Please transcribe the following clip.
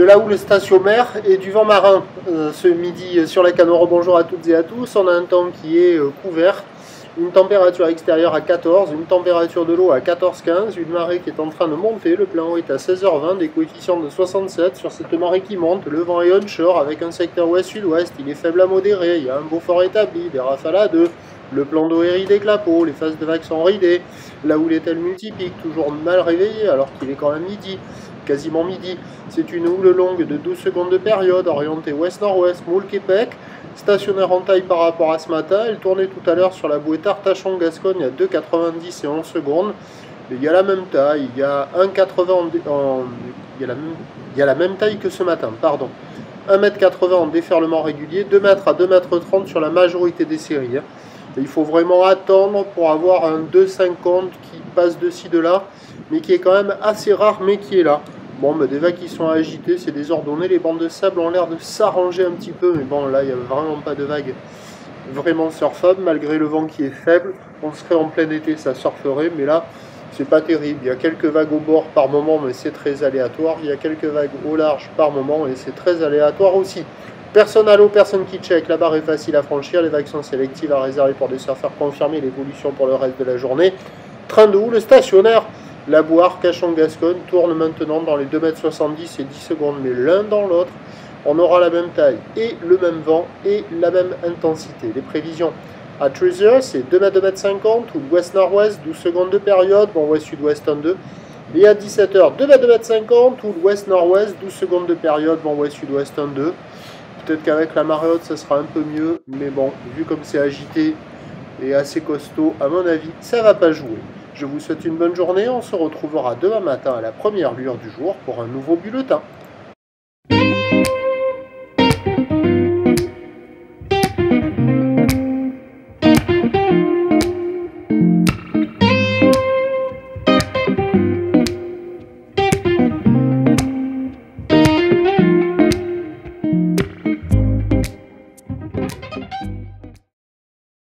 la houle stationnaire et du vent marin ce midi sur la Canoro. Bonjour à toutes et à tous. On a un temps qui est couvert, une température extérieure à 14, une température de l'eau à 14-15, une marée qui est en train de monter. Le plein eau est à 16h20, des coefficients de 67 sur cette marée qui monte. Le vent est onshore avec un secteur ouest-sud-ouest. Il est faible à modéré. Il y a un beau fort établi, des rafales à 2. Le plan d'eau est ridé clapot, les phases de vagues sont ridées. La houle est-elle multipique, toujours mal réveillée alors qu'il est quand même midi, quasiment midi. C'est une houle longue de 12 secondes de période, orientée ouest-nord-ouest, moule Québec, stationnaire en taille par rapport à ce matin. Elle tournait tout à l'heure sur la bouée Tartachon-Gascogne à 2,90 et 11 secondes. Mais il y a la même taille, il y a 1,80 il y a la même taille que ce matin, pardon. 1,80 m en déferlement régulier, 2 m à 2,30 m sur la majorité des séries. Il faut vraiment attendre pour avoir un 2,50 qui passe de ci, de là, mais qui est quand même assez rare, mais qui est là. Bon, bah, des vagues qui sont agitées, c'est désordonné. Les bandes de sable ont l'air de s'arranger un petit peu, mais bon, là, il n'y a vraiment pas de vagues vraiment surfables, malgré le vent qui est faible. On serait en plein été, ça surferait, mais là, c'est pas terrible. Il y a quelques vagues au bord par moment, mais c'est très aléatoire. Il y a quelques vagues au large par moment, et c'est très aléatoire aussi. Personne à l'eau, personne qui check, la barre est facile à franchir, les vagues sont sélectives à réserver pour des surfeurs confirmés, l'évolution pour le reste de la journée. Train de houle stationnaire, la boire, Cachon-Gascogne, tourne maintenant dans les 2,70 m et 10 secondes, mais l'un dans l'autre, on aura la même taille et le même vent et la même intensité. Les prévisions à Treasure, c'est 2,50 m, ou ouest-nord-ouest, 12 secondes de période, bon ouest-sud-ouest 1-2. Et à 17h, 2,50 m, ou ouest-nord-ouest, 12 secondes de période, bon ouest-sud-ouest 1-2. Peut-être qu'avec la marée haute, ça sera un peu mieux, mais bon, vu comme c'est agité et assez costaud, à mon avis, ça va pas jouer. Je vous souhaite une bonne journée, on se retrouvera demain matin à la première lueur du jour pour un nouveau bulletin.